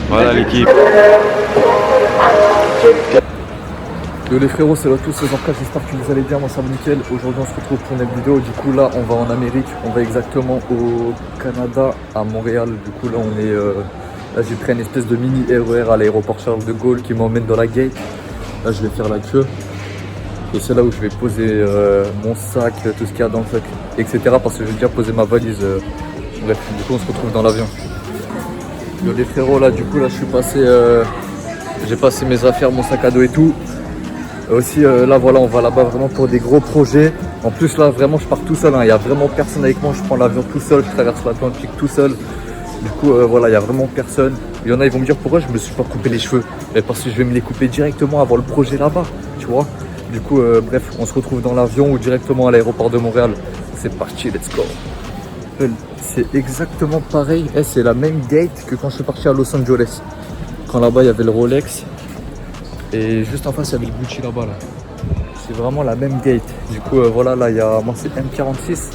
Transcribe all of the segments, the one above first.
Voilà l'équipe. Yo les frérots, c'est là tous ces encas, j'espère que vous allez bien, moi ça va nickel. Aujourd'hui on se retrouve pour une nouvelle vidéo, du coup là on va en Amérique, on va exactement au Canada, à Montréal. Du coup là on est, là j'ai pris une espèce de mini RER à l'aéroport Charles de Gaulle qui m'emmène dans la gate. Là je vais faire la queue et c'est là où je vais poser mon sac, tout ce qu'il y a dans le sac, etc. Parce que j'ai déjà posé ma valise. Bref, du coup on se retrouve dans l'avion. Yo les frérots, là du coup là je suis passé, j'ai passé mes affaires, mon sac à dos et tout. Aussi là voilà, on va là-bas vraiment pour des gros projets. En plus là vraiment je pars tout seul, hein. Il n'y a vraiment personne avec moi, je prends l'avion tout seul, je traverse l'Atlantique tout seul. Du coup voilà, il n'y a vraiment personne. Il y en a, ils vont me dire pourquoi je me suis pas coupé les cheveux. Mais parce que je vais me les couper directement avant le projet là-bas, tu vois. Du coup bref, on se retrouve dans l'avion ou directement à l'aéroport de Montréal. C'est parti, let's go. C'est exactement pareil, c'est la même gate que quand je suis parti à Los Angeles. Quand là-bas il y avait le Rolex. Et juste en face il y avait le Gucci là-bas là. C'est vraiment la même gate. Du coup voilà, là il y a, moi c'est M46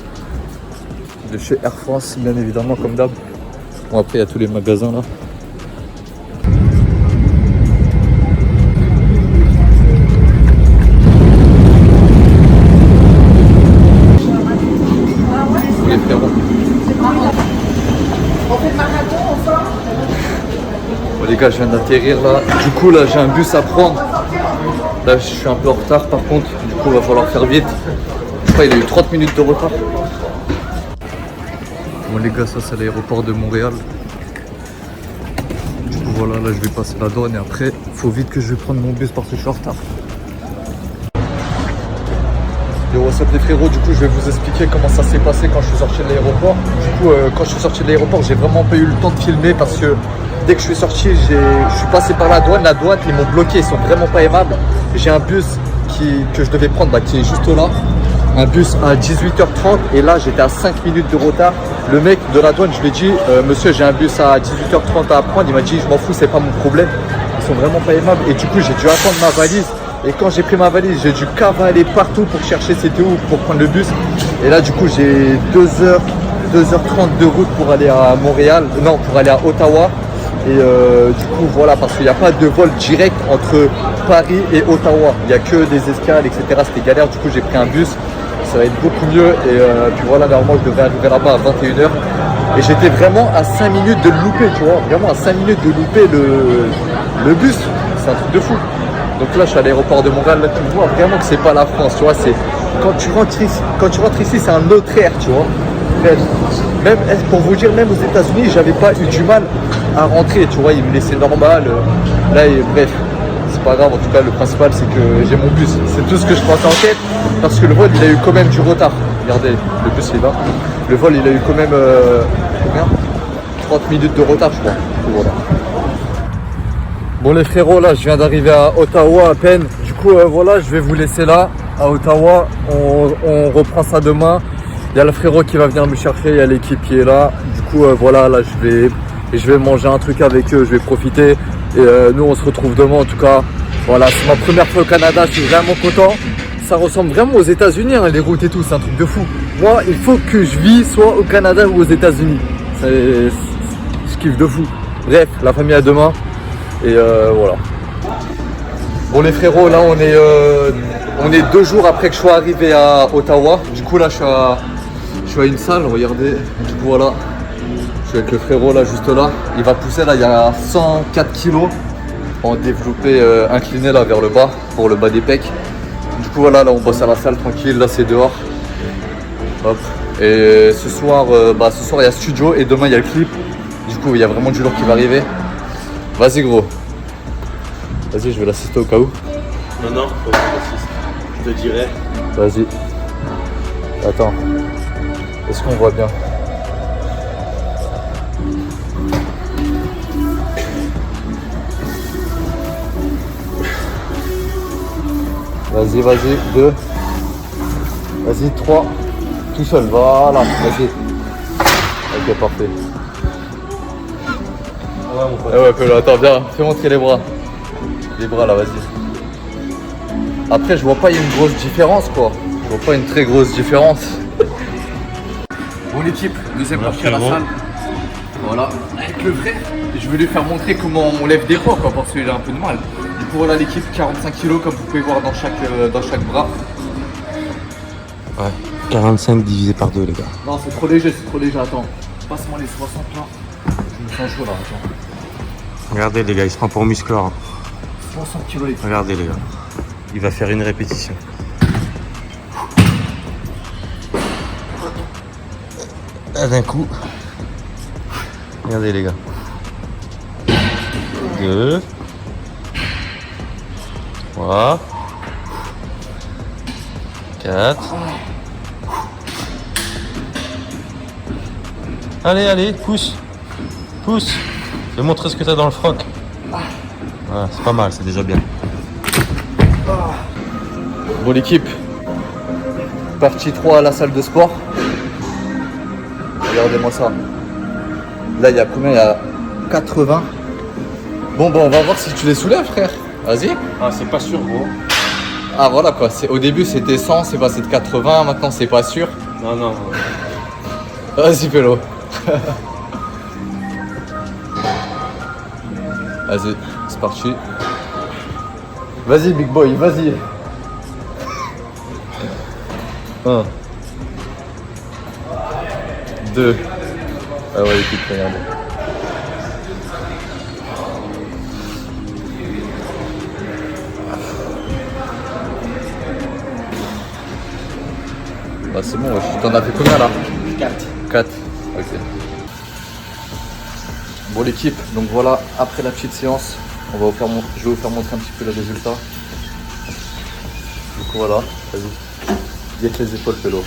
de chez Air France bien évidemment comme d'hab. Bon après il y a tous les magasins là. Les frérots. Bon les gars, je viens d'atterrir là. Du coup là j'ai un bus à prendre. Là je suis un peu en retard par contre. Du coup il va falloir faire vite. Je crois qu'il a eu 30 minutes de retard. Bon les gars, ça c'est l'aéroport de Montréal. Du coup voilà, là je vais passer la douane et après il faut vite que je vais prendre mon bus parce que je suis en retard. Yo what's up les frérots, du coup je vais vous expliquer comment ça s'est passé quand je suis sorti de l'aéroport. Du coup quand je suis sorti de l'aéroport, j'ai vraiment pas eu le temps de filmer parce que dès que je suis sorti, je suis passé par la douane, ils m'ont bloqué, ils sont vraiment pas aimables. J'ai un bus que je devais prendre qui est juste là, un bus à 18h30 et là j'étais à 5 minutes de retard. Le mec de la douane, je lui ai dit monsieur j'ai un bus à 18h30 à prendre, il m'a dit je m'en fous, c'est pas mon problème. Ils sont vraiment pas aimables et du coup j'ai dû attendre ma valise. Et quand j'ai pris ma valise, j'ai dû cavaler partout pour chercher c'était où pour prendre le bus. Et là du coup j'ai 2h30 de route pour aller à Montréal, non pour aller à Ottawa. Et du coup voilà, parce qu'il n'y a pas de vol direct entre Paris et Ottawa. Il n'y a que des escales, etc. C'était galère, du coup j'ai pris un bus. Ça va être beaucoup mieux. Et puis voilà, normalement je devrais arriver là-bas à 21h. Et j'étais vraiment à 5 minutes de le louper, tu vois. Vraiment à 5 minutes de louper le bus. C'est un truc de fou. Donc là je suis à l'aéroport de Montréal, là tu vois vraiment que c'est pas la France, tu vois, c'est quand tu rentres ici c'est un autre air, tu vois. Même pour vous dire, même aux États-Unis j'avais pas eu du mal à rentrer, tu vois, ils me laissaient normal. Là et bref, c'est pas grave, en tout cas le principal c'est que j'ai mon bus, c'est tout ce que je pense en tête, parce que le vol il a eu quand même du retard. Regardez, le bus il est là, le vol il a eu quand même combien 30 minutes de retard je crois. Voilà. Bon les frérots, là je viens d'arriver à Ottawa à peine. Du coup voilà, je vais vous laisser là à Ottawa. On reprend ça demain. Il y a le frérot qui va venir me chercher, il y a l'équipe qui est là. Du coup voilà, là je vais manger un truc avec eux, je vais profiter. Et nous on se retrouve demain en tout cas. Voilà, c'est ma première fois au Canada, je suis vraiment content. Ça ressemble vraiment aux États-Unis, hein, les routes et tout, c'est un truc de fou. Moi il faut que je vis soit au Canada ou aux États-Unis. Je kiffe de fou. Bref, la famille à demain. Et voilà. Bon les frérots, là on est 2 jours après que je sois arrivé à Ottawa. Du coup là je suis à une salle, regardez. Du coup voilà, je suis avec le frérot là juste là. Il va pousser là, il y a 104 kilos en développé incliné là vers le bas pour le bas des pecs. Du coup voilà, là on bosse à la salle tranquille, là c'est dehors. Hop. Et ce soir il y a studio et demain il y a le clip. Du coup il y a vraiment du lourd qui va arriver. Vas-y gros. Vas-y, je vais l'assister au cas où. Non, faut que j'assiste. Je te dirai. Vas-y. Attends. Est-ce qu'on voit bien? Vas-y, 2. Vas-y, 3. Tout seul, voilà. Vas-y. Ok, parfait. Ouais, mon pote. Eh ouais, attends, viens, fais montrer les bras. Les bras là, vas-y. Après, je vois pas une grosse différence, quoi. Je vois pas une très grosse différence. Bon, l'équipe, deuxième partie à la salle. Voilà, avec le frère. Je vais lui faire montrer comment on lève des poids, quoi, parce qu'il a un peu de mal. Du coup, voilà l'équipe, 45 kg, comme vous pouvez voir dans chaque bras. Ouais, 45 divisé par 2 les gars. Non, c'est trop léger, attends. Passe-moi les 60 là. Je me sens chaud là, attends. Regardez les gars, il se prend pour musclore. 60 kg les gars. Regardez les gars. Il va faire une répétition. Ah, d'un coup. Regardez les gars. 2. 3. 4. Allez, allez, pousse. Pousse. Fais montrer ce que t'as dans le froc. Voilà, c'est pas mal, c'est déjà bien. Bon l'équipe, partie 3 à la salle de sport. Regardez-moi ça. Là il y a combien? Il y a 80. Bon on va voir si tu les soulèves frère. Vas-y. Ah, c'est pas sûr gros. Ah voilà quoi, au début c'était 100, c'est passé de 80, maintenant c'est pas sûr. Non, non. Vas-y Pélo. Vas-y, c'est parti. Vas-y big boy, vas-y. 1 2. Ah ouais écoute, regardez. Bah c'est bon, t'en as fait combien là? 4. Ok. Bon l'équipe, donc voilà, après la petite séance, je vais vous faire montrer un petit peu le résultat. Du coup voilà, vas-y. Guette les épaules Pélo.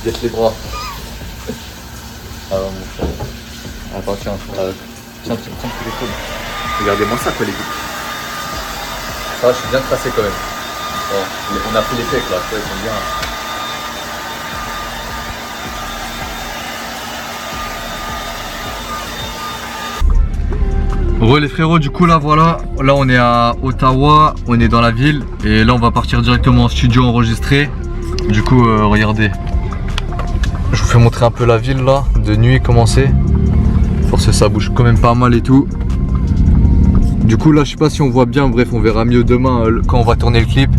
Guette les bras. Ah mon frère. Attends, tiens, tiens, tu prends les épaules. Regardez-moi ça quoi l'équipe. Ça va, je suis bien tracé quand même. Bon, on a fait les pecs là, tu vois, ils sont bien. Ouais les frérots, du coup là voilà, là on est à Ottawa, on est dans la ville et là on va partir directement en studio enregistrer. Du coup regardez, je vous fais montrer un peu la ville là, de nuit comment c'est. Force ça bouge quand même pas mal et tout. Du coup là je sais pas si on voit bien, bref on verra mieux demain quand on va tourner le clip.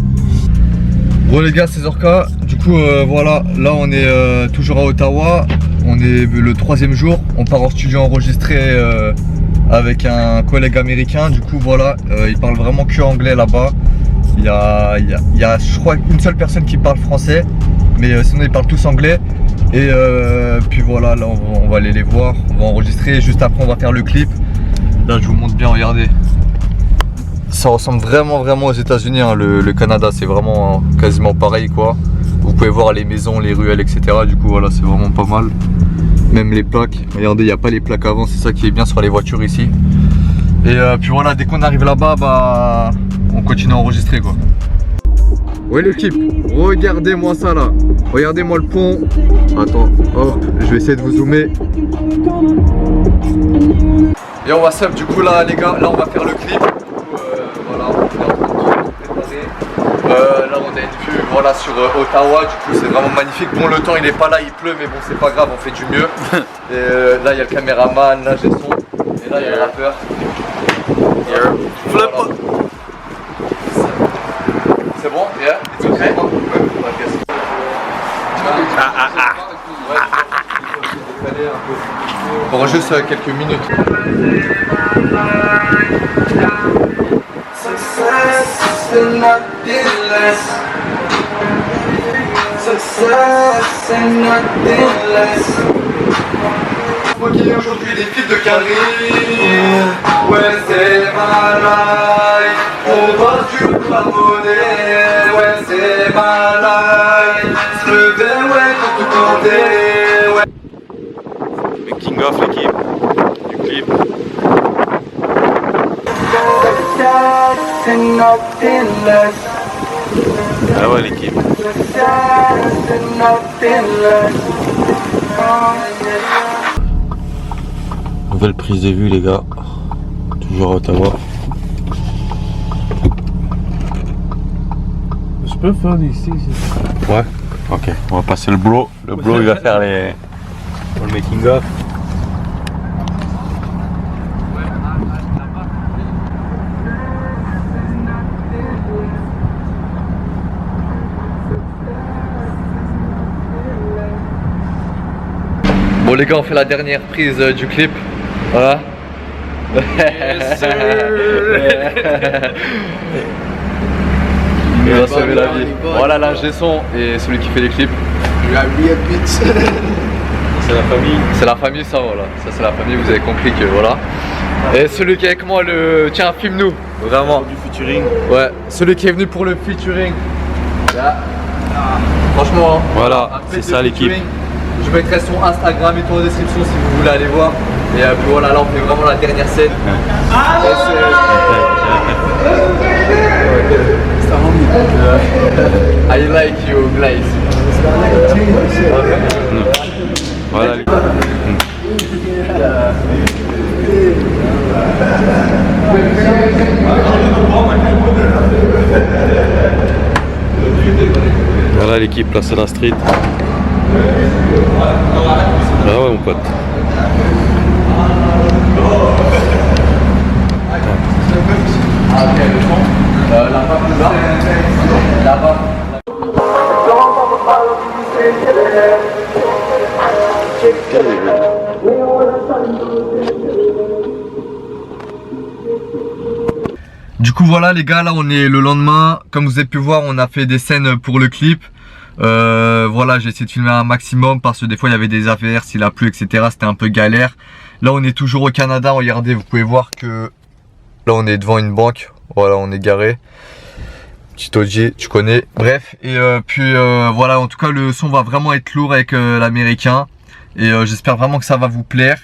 Bon les gars, c'est Zorka, du coup voilà, là on est toujours à Ottawa, on est le 3e jour, on part en studio enregistrer avec un collègue américain. Du coup voilà, il parle vraiment que anglais là-bas. Il y a je crois une seule personne qui parle français, mais sinon ils parlent tous anglais. Et puis voilà, là on va aller les voir, on va enregistrer, juste après on va faire le clip. Là je vous montre bien, regardez. Ça ressemble vraiment aux États-Unis, hein, le Canada, c'est vraiment quasiment pareil quoi. Vous pouvez voir les maisons, les ruelles, etc. Du coup voilà, c'est vraiment pas mal. Même les plaques, regardez, il n'y a pas les plaques avant, c'est ça qui est bien sur les voitures ici. Et puis voilà, dès qu'on arrive là-bas, bah, on continue à enregistrer quoi. Ouais l'équipe, regardez-moi ça là. Regardez-moi le pont. Attends, hop, je vais essayer de vous zoomer. Et on va sub, du coup là les gars, là on va faire le clip. Voilà, on est en train de préparer. Là on a une vue voilà, sur Ottawa, du coup c'est vraiment magnifique. Bon le temps il est pas là, il pleut, mais bon c'est pas grave, on fait du mieux. Et là il y a le caméraman, là j'ai le son. Et là il y a le rappeur. Voilà. C'est bon? Yeah? It's okay? Pour juste quelques minutes. Success and nothing less. Success and nothing less. Moi qui ai aujourd'hui des fils de carré. Ouais c'est ma life. On doit du monnaie. Ouais c'est ma life. Se lever ouais quand tout compter. Ouais. Making of l'équipe du clip. Ah ouais l'équipe. Nouvelle prise de vue les gars. Toujours à Ottawa. peux faire ici. Ouais. Ok, on va passer le bro. Le bro il va faire le making of. Bon les gars, on fait la dernière prise du clip. Voilà. Il va sauver la vie. Voilà l'ingé son et celui qui fait les clips. C'est la famille. C'est la famille ça, voilà. Ça c'est la famille, vous avez compris que voilà. Et celui qui est avec moi, tiens, filme-nous. Vraiment. Du featuring. Ouais, celui qui est venu pour le featuring. Là. Franchement, hein, Voilà, c'est ça l'équipe. Je mettrai son Instagram et tout en description si vous voulez aller voir. Et puis voilà, là on fait vraiment la dernière scène. I like you, Glaze. Voilà l'équipe. Voilà l'équipe, là c'est la street. Ah ouais mon pote. Là-bas plus bas. Là-bas. Du coup voilà les gars, là on est le lendemain. Comme vous avez pu voir, on a fait des scènes pour le clip. Voilà, j'ai essayé de filmer un maximum parce que des fois il y avait des averses, il a plu, etc. C'était un peu galère. Là on est toujours au Canada, regardez, vous pouvez voir que là on est devant une banque. Voilà, on est garé. Petit OG, tu connais. Bref, et puis voilà, en tout cas le son va vraiment être lourd avec l'américain. Et j'espère vraiment que ça va vous plaire.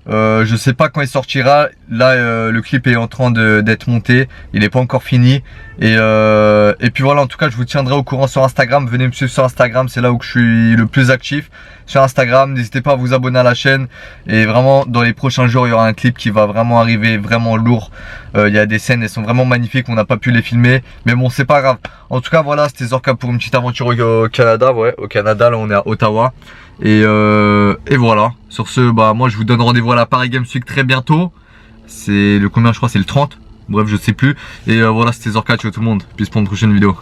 Je sais pas quand il sortira. Là le clip est en train d'être monté. Il n'est pas encore fini. Et puis voilà, en tout cas je vous tiendrai au courant sur Instagram. Venez me suivre sur Instagram, c'est là où je suis le plus actif. Sur Instagram, n'hésitez pas à vous abonner à la chaîne. Et vraiment dans les prochains jours il y aura un clip qui va vraiment arriver, vraiment lourd. Il y a des scènes, elles sont vraiment magnifiques. On n'a pas pu les filmer, mais bon c'est pas grave. En tout cas voilà, c'était Zorka pour une petite aventure au Canada. Ouais, au Canada, là on est à Ottawa. Et voilà, sur ce, bah moi je vous donne rendez-vous à la Paris Games Week très bientôt. C'est le combien, je crois, c'est le 30. Bref, je sais plus. Et voilà, c'était Zorka, ciao tout le monde. Peace pour une prochaine vidéo.